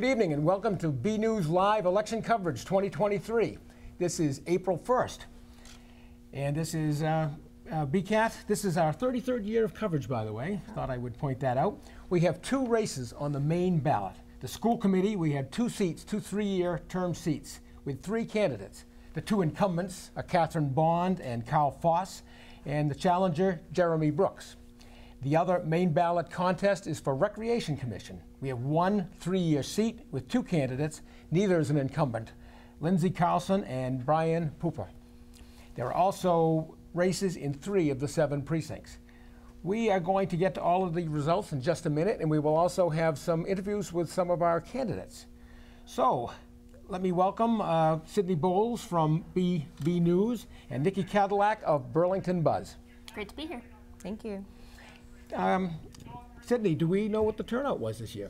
Good evening and welcome to BNEWS Live Election Coverage 2023. This is April 1st. And this is BCAT. This is our 33rd year of coverage, by the way. Thought I would point that out. We have two races on the main ballot. The school committee, we have two seats, two three-year term seats with three candidates. The two incumbents are Catherine Bond and Carl Foss, and the challenger, Jeremy Brooks. The other main ballot contest is for Recreation Commission. We have one three-year seat with two candidates. Neither is an incumbent, Lindsay Carlson and Brian Pooper. There are also races in 3 of the 7 precincts. We are going to get to all of the results in just a minute, and we will also have some interviews with some of our candidates. So, let me welcome Sydney Boles from BNEWS and Nicci Kadilak of Burlington Buzz. Great to be here. Thank you. Sydney, do we know what the turnout was this year?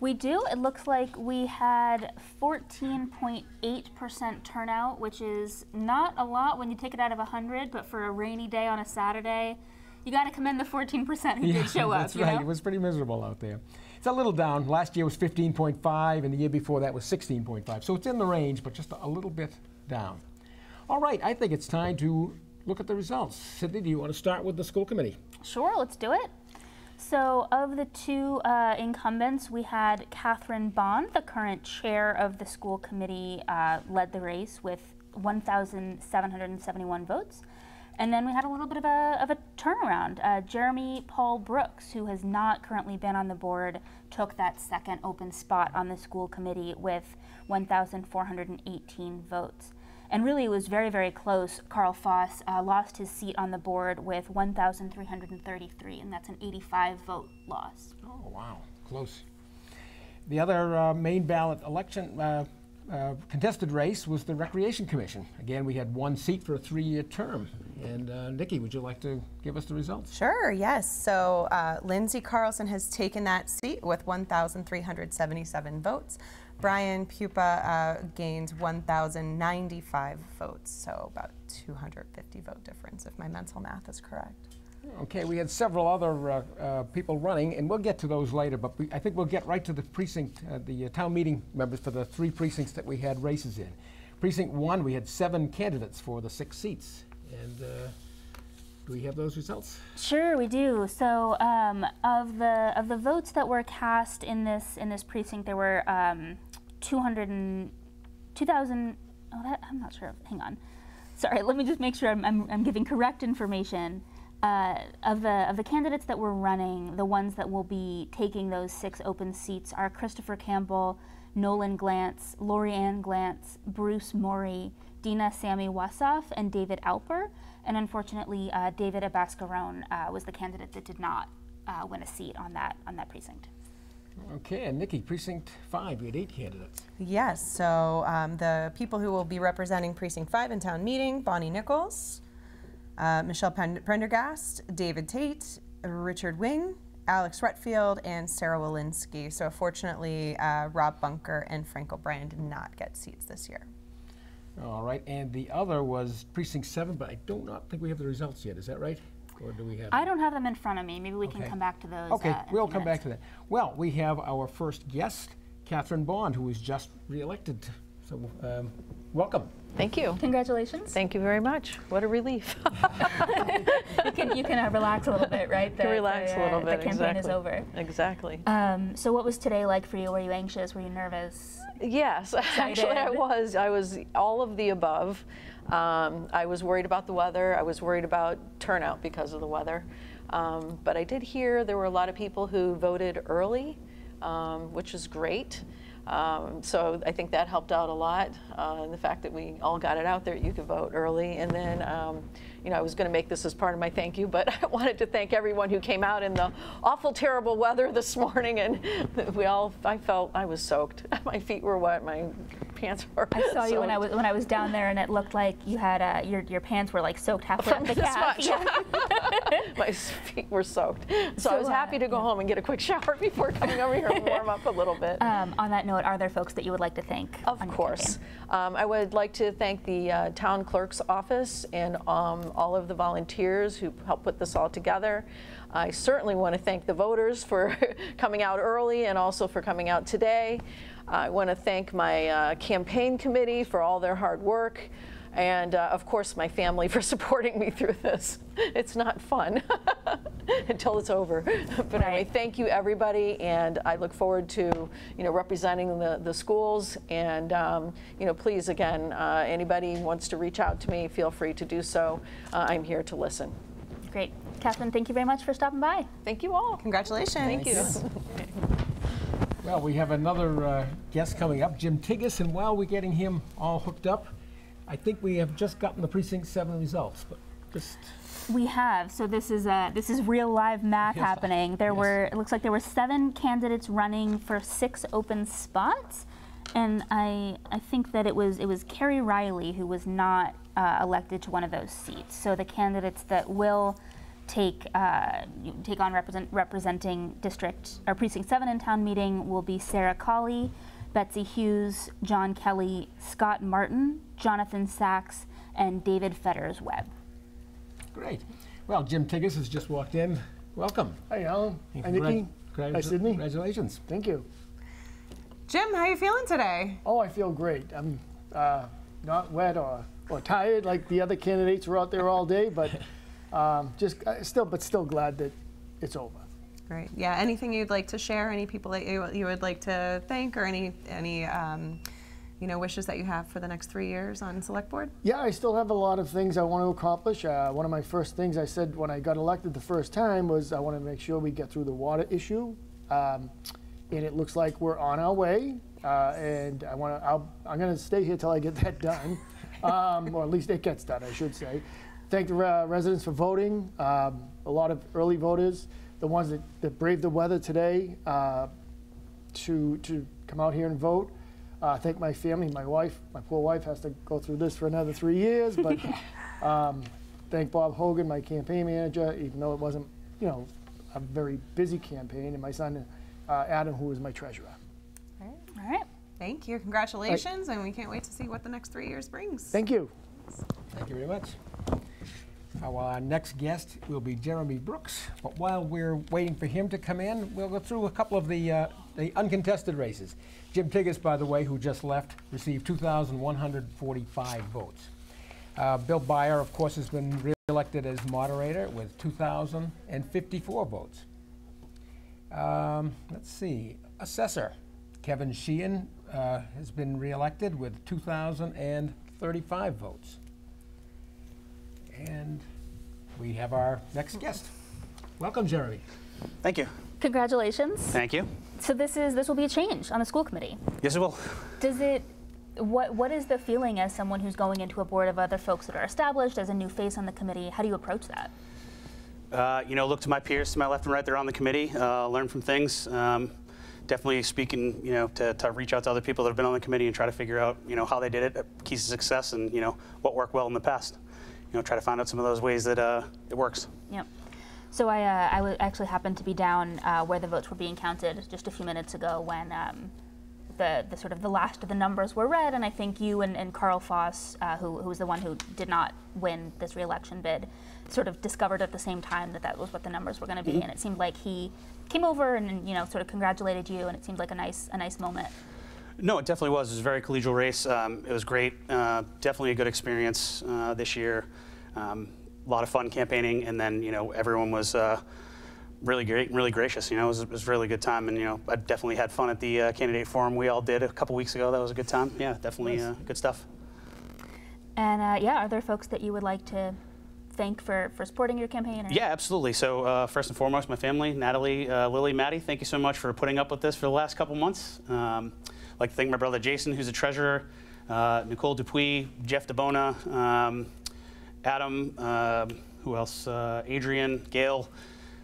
We do. It looks like we had 14.8% turnout, which is not a lot when you take it out of 100, but for a rainy day on a Saturday, you got to commend the 14% who did show up. That's right. Know? It was pretty miserable out there. It's a little down. Last year was 15.5, and the year before that was 16.5. So it's in the range, but just a little bit down. All right. I think it's time to look at the results. Sydney, do you want to start with the school committee? Sure. Let's do it. So of the two incumbents, we had Catherine Bond, the current chair of the school committee, led the race with 1,771 votes. And then we had a little bit of a turnaround. Jeremy Paul Brooks, who has not currently been on the board, took that second open spot on the school committee with 1,418 votes. And really, it was very, very close. Carl Foss lost his seat on the board with 1,333, and that's an 85-vote loss. Oh, wow. Close. The other main ballot election contested race was the Recreation Commission. Again, we had one seat for a 3-year term. And Nicci, would you like to give us the results? Sure, yes. So Lindsay Carlson has taken that seat with 1,377 votes. Brian Pooper gains 1,095 votes, so about 250 vote difference if my mental math is correct. Okay, we had several other people running, and we'll get to those later, but I think we'll get right to the precinct, the town meeting members for the 3 precincts that we had races in. Precinct 1, we had 7 candidates for the 6 seats. And do we have those results? Sure, we do. So of the votes that were cast in this precinct, there were 2,000. I'm not sure. Hang on. Sorry. Let me just make sure I'm giving correct information. Of the candidates that were running, the ones that will be taking those 6 open seats are Christopher Campbell, Nolan Glantz, Lori Ann Glantz, Bruce Morey, Dina Sammy Wassoff, and David Alper. And unfortunately, David Abascarone was the candidate that did not win a seat on that precinct. Okay, and Nicci, precinct 5, we had 8 candidates. Yes, so the people who will be representing precinct 5 in town meeting: Bonnie Nichols, Michelle Prendergast, David Tate, Richard Wing, Alex Rutfield, and Sarah Walensky. So fortunately, Rob Bunker and Frank O'Brien did not get seats this year. All right, and the other was precinct 7, but I do not think we have the results yet. Is that right? Or do we have? I don't have them in front of me. Maybe we can come back to those. Okay, we'll come back to that. Well, we have our first guest, Catherine Bond, who was just re-elected. So, welcome. Thank you. Congratulations. Thank you very much. What a relief. you can relax a little bit, right? Relax a little bit. The campaign is over. Exactly. So what was today like for you? Were you anxious? Were you nervous? Yes, actually I was. I was all of the above. I was worried about the weather. I was worried about turnout because of the weather. But I did hear there were a lot of people who voted early, which is great. So I think that helped out a lot, the fact that we all got it out there. You could vote early. And then, you know, I was going to make this as part of my thank you, but I wanted to thank everyone who came out in the awful, terrible weather this morning. And I felt I was soaked. My feet were wet. My pants were I saw soaked. You when I was down there, and it looked like you had your pants were like soaked halfway up the calf. Yeah. My feet were soaked. So I was happy to go home and get a quick shower before coming over here and warm up a little bit. On that note, are there folks that you would like to thank? Of course. I would like to thank the town clerk's office and all of the volunteers who helped put this all together. I certainly want to thank the voters for coming out early and also for coming out today. I want to thank my campaign committee for all their hard work. And of course, my family for supporting me through this. It's not fun until it's over. But anyway, thank you, everybody, and I look forward to representing the schools. And please, again, anybody who wants to reach out to me, feel free to do so. I'm here to listen. Great, Catherine. Thank you very much for stopping by. Thank you all. Congratulations. Thank you. Well, we have another guest coming up, Jim Tigges, and while we're getting him all hooked up, I think we have just gotten the Precinct 7 results, but just... We have. So this is real live math happening. There were, it looks like there were 7 candidates running for 6 open spots, and I think that it was Carrie Riley who was not elected to one of those seats. So the candidates that will take on representing Precinct 7 in town meeting will be Sarah Colley, Betsy Hughes, John Kelly, Scott Martin, Jonathan Sachs, and David Fetters-Webb. Great. Well, Jim Tigges has just walked in. Welcome. Hi, Alan. Hi, Nicci. Hi, Sydney. Congratulations. Thank you. Jim, how are you feeling today? Oh, I feel great. I'm not wet or tired like the other candidates were out there all day, but still glad that it's over. Great. Yeah. Anything you'd like to share? Any people that you would like to thank, or any wishes that you have for the next 3 years on select board? Yeah, I still have a lot of things I want to accomplish. One of my first things I said when I got elected the first time was I want to make sure we get through the water issue, and it looks like we're on our way. And I'm going to stay here till I get that done, or at least it gets done, I should say. Thank the residents for voting. A lot of early voters, the ones that braved the weather today to come out here and vote. Thank my family, my wife. My poor wife has to go through this for another 3 years, but thank Bob Hogan, my campaign manager, even though it wasn't, a very busy campaign, and my son, Adam, who is my treasurer. All right. Thank you. Congratulations, and we can't wait to see what the next 3 years brings. Thank you. Thank you very much. Well, our next guest will be Jeremy Brooks, but while we're waiting for him to come in, we'll go through a couple of the uncontested races. Jim Tigges, by the way, who just left, received 2,145 votes. Bill Byer, of course, has been re-elected as moderator with 2,054 votes. Let's see, assessor Kevin Sheehan has been re-elected with 2,035 votes. And we have our next guest. Welcome, Jeremy. Thank you. Congratulations. Thank you. So this will be a change on the school committee. Yes, it will. What is the feeling as someone who's going into a board of other folks that are established, as a new face on the committee? How do you approach that? Look to my peers to my left and right there on the committee, learn from things. Definitely speaking, to reach out to other people that have been on the committee and try to figure out, how they did it, keys to success, and, what worked well in the past. Try to find out some of those ways that it works. Yep. So I actually happened to be down where the votes were being counted just a few minutes ago when the sort of the last of the numbers were read, and I think you and Carl Foss, who was the one who did not win this re-election bid, sort of discovered at the same time that was what the numbers were going to be, and it seemed like he came over and sort of congratulated you, and it seemed like a nice moment. No, it definitely was. It was a very collegial race. It was great. Definitely a good experience this year. A lot of fun campaigning, and then everyone was really great, really gracious. It was a really good time, and I definitely had fun at the candidate forum we all did a couple weeks ago. That was a good time. Yeah, definitely good stuff. And are there folks that you would like to thank for supporting your campaign? Yeah, absolutely. So first and foremost, my family, Natalie, Lily, Maddie, thank you so much for putting up with this for the last couple months. I'd like to thank my brother Jason, who's a treasurer, Nicole Dupuis, Jeff DeBona, Adam, who else? Adrian, Gail.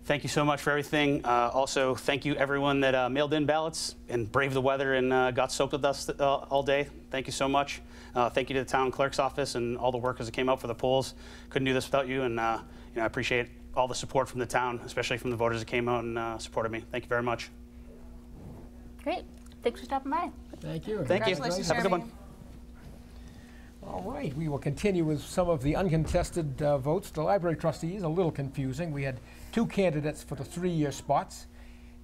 Thank you so much for everything. Also, thank you everyone that mailed in ballots and braved the weather and got soaked with us all day. Thank you so much. Thank you to the town clerk's office and all the workers that came out for the polls. Couldn't do this without you, and I appreciate all the support from the town, especially from the voters that came out and supported me. Thank you very much. Great. Thanks for stopping by. Thank you. Thank you. Have a good one. All right, we will continue with some of the uncontested votes. The library trustee is a little confusing. We had 2 candidates for the 3-year spots.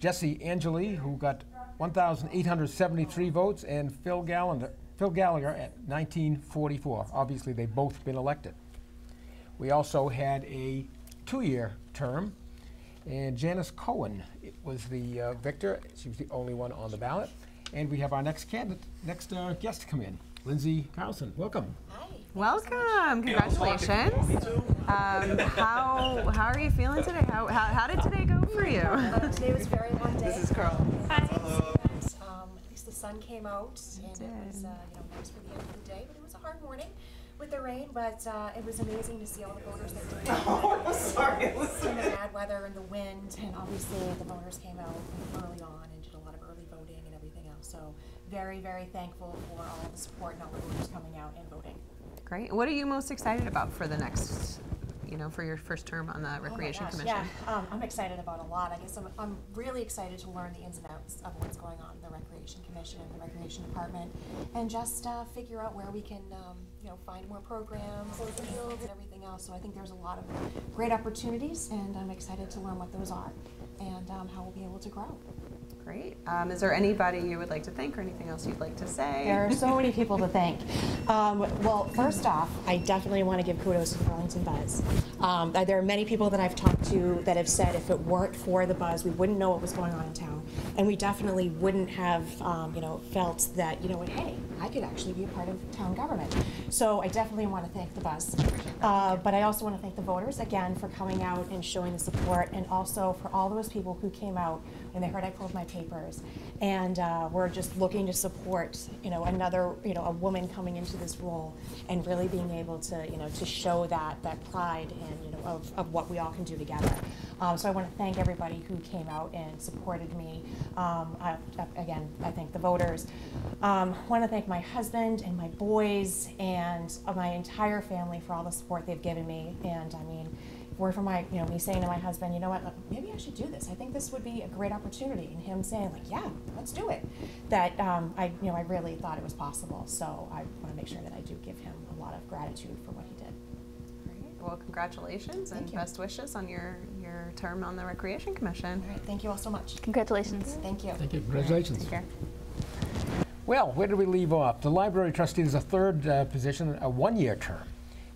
Jesse Angeli, who got 1,873 votes, and Phil Gallagher at 1944. Obviously, they've both been elected. We also had a 2-year term, and Janice Cohen was the victor. She was the only one on the ballot. And we have our next guest to come in, Lindsay Carlson. Welcome. Hi. Welcome. Congratulations. How are you feeling today? How did today go for you? Today was a very long day. This is Carl. At least the sun came out, and it was nice for the end of the day. But it was a hard morning with the rain. But it was amazing to see all the voters that did. Oh, sorry. In the bad weather and the wind, and obviously the voters came out early on and did a lot of early voting and everything else. So very, very thankful for all the support and all the voters coming out and voting. Great. What are you most excited about for the next, for your first term on the Recreation Commission? Yeah, I'm excited about a lot. I guess I'm really excited to learn the ins and outs of what's going on in the Recreation Commission and the Recreation Department, and just figure out where we can, find more programs, fields, and everything else. So I think there's a lot of great opportunities, and I'm excited to learn what those are and how we'll be able to grow. Great. Is there anybody you would like to thank or anything else you'd like to say? There are so many people to thank. Well, first off, I definitely want to give kudos to the Burlington Buzz. There are many people that I've talked to that have said if it weren't for the Buzz, we wouldn't know what was going on in town. And we definitely wouldn't have, felt that, hey, I could actually be a part of town government. So I definitely want to thank the Buzz. But I also want to thank the voters, again, for coming out and showing the support, and also for all those people who came out when they heard I pulled my papers and we're just looking to support, another, a woman coming into this role and really being able to, to show that pride and, of what we all can do together. So I want to thank everybody who came out and supported me. Again, I thank the voters. I want to thank my husband and my boys and my entire family for all the support they've given me. And I mean, word from my, me saying to my husband, you know what, maybe I should do this. I think this would be a great opportunity. And him saying, like, yeah, let's do it. That I really thought it was possible. So I want to make sure that I do give him a lot of gratitude for what he did. Great. Well, congratulations and best wishes on your term on the Recreation Commission. All right, thank you all so much. Congratulations. Thank you. Thank you. Congratulations. Take care. Well, where did we leave off? The library trustee is a third position, a 1-year term.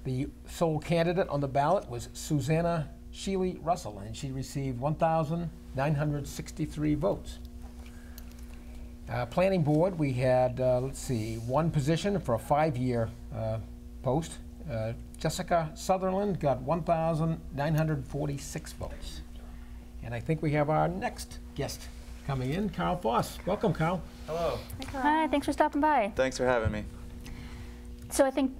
The sole candidate on the ballot was Susanna Sheely Russell, and she received 1,963 votes. Planning board, we had, one position for a 5-year post. Jessica Sutherland got 1,946 votes. And I think we have our next guest coming in, Carl Foss. Welcome, Carl. Hello. Hi, thanks for stopping by. Thanks for having me. So I think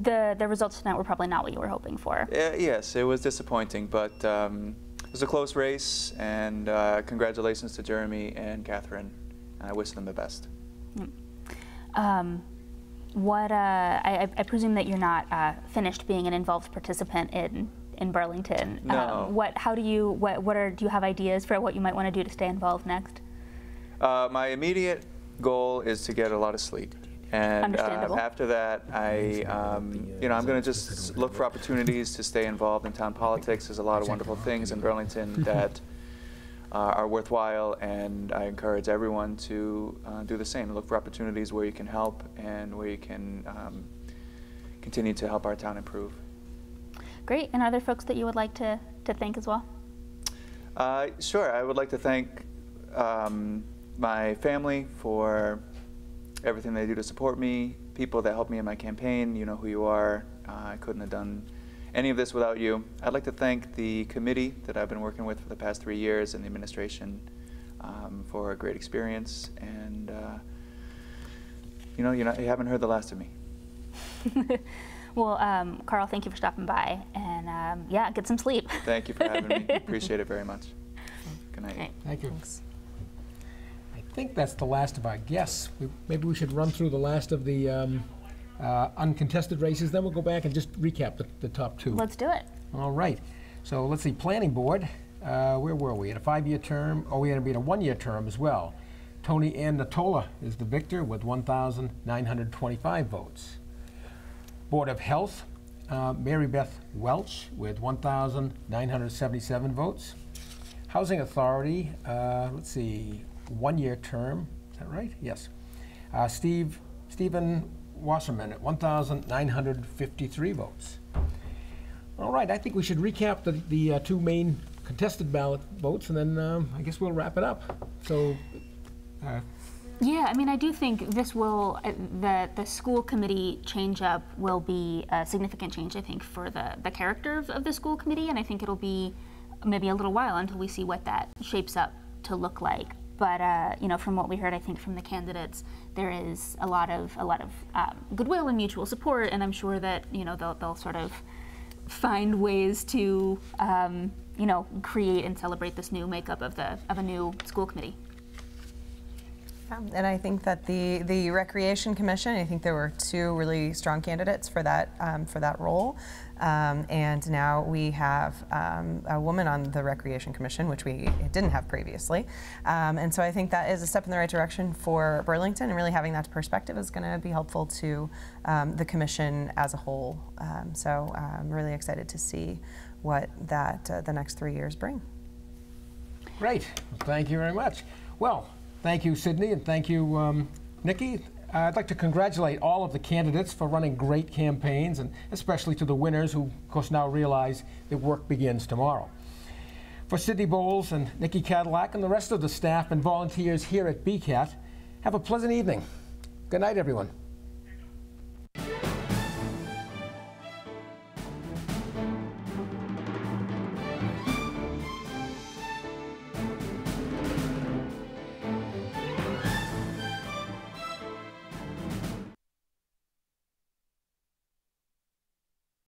the results tonight were probably not what you were hoping for. Yes, it was disappointing, but it was a close race, and congratulations to Jeremy and Catherine. I wish them the best. I presume that you're not finished being an involved participant in Burlington. No. Do you have ideas for what you might want to do to stay involved next? My immediate goal is to get a lot of sleep. And after that, I'm going to just look for opportunities to stay involved in town politics. There's a lot of wonderful things in Burlington that are worthwhile, and I encourage everyone to do the same. Look for opportunities where you can help and where you can continue to help our town improve. Great. And are there folks that you would like to thank as well? Sure. I would like to thank my family for everything they do to support me, people that helped me in my campaign. You know who you are. I couldn't have done any of this without you. I'd like to thank the committee that I've been working with for the past 3 years and the administration for a great experience. And you haven't heard the last of me. Well, Carl, thank you for stopping by, and get some sleep. Thank you for having me. Appreciate it very much. Good night. Okay. Thank you. Thanks. I think that's the last of our guests. Maybe we should run through the last of the uncontested races, then we'll go back and just recap the top 2. Let's do it. All right. So let's see, planning board, where were we? At a 5-year term, we had to be in a 1-year term as well. Tony Ann Natola is the victor with 1,925 votes. Board of Health, Mary Beth Welch with 1,977 votes. Housing Authority, one-year term. Is that right? Yes. Stephen Wasserman at 1,953 votes. All right, I think we should recap the two main contested ballot votes, and then I guess we'll wrap it up. So. Yeah, I mean, I do think this will, the school committee change-up will be a significant change, I think, for the character of the school committee, and I think it'll be maybe a little while until we see what that shapes up to look like. But you know, from what we heard, I think from the candidates, there is a lot of goodwill and mutual support, and I'm sure that, you know, they'll sort of find ways to you know, create and celebrate this new makeup of a new school committee. And I think that the Recreation Commission, I think there were two really strong candidates for that role. And now we have a woman on the Recreation Commission, which we didn't have previously. And so I think that is a step in the right direction for Burlington, and really having that perspective is going to be helpful to the commission as a whole. So I'm really excited to see what the next 3 years bring. Great. Thank you very much. Well, thank you, Sydney, and thank you, Nicci. I'd like to congratulate all of the candidates for running great campaigns, and especially to the winners who, of course, now realize that work begins tomorrow. For Sydney Boles and Nicci Kadilak and the rest of the staff and volunteers here at BCAT, have a pleasant evening. Good night, everyone.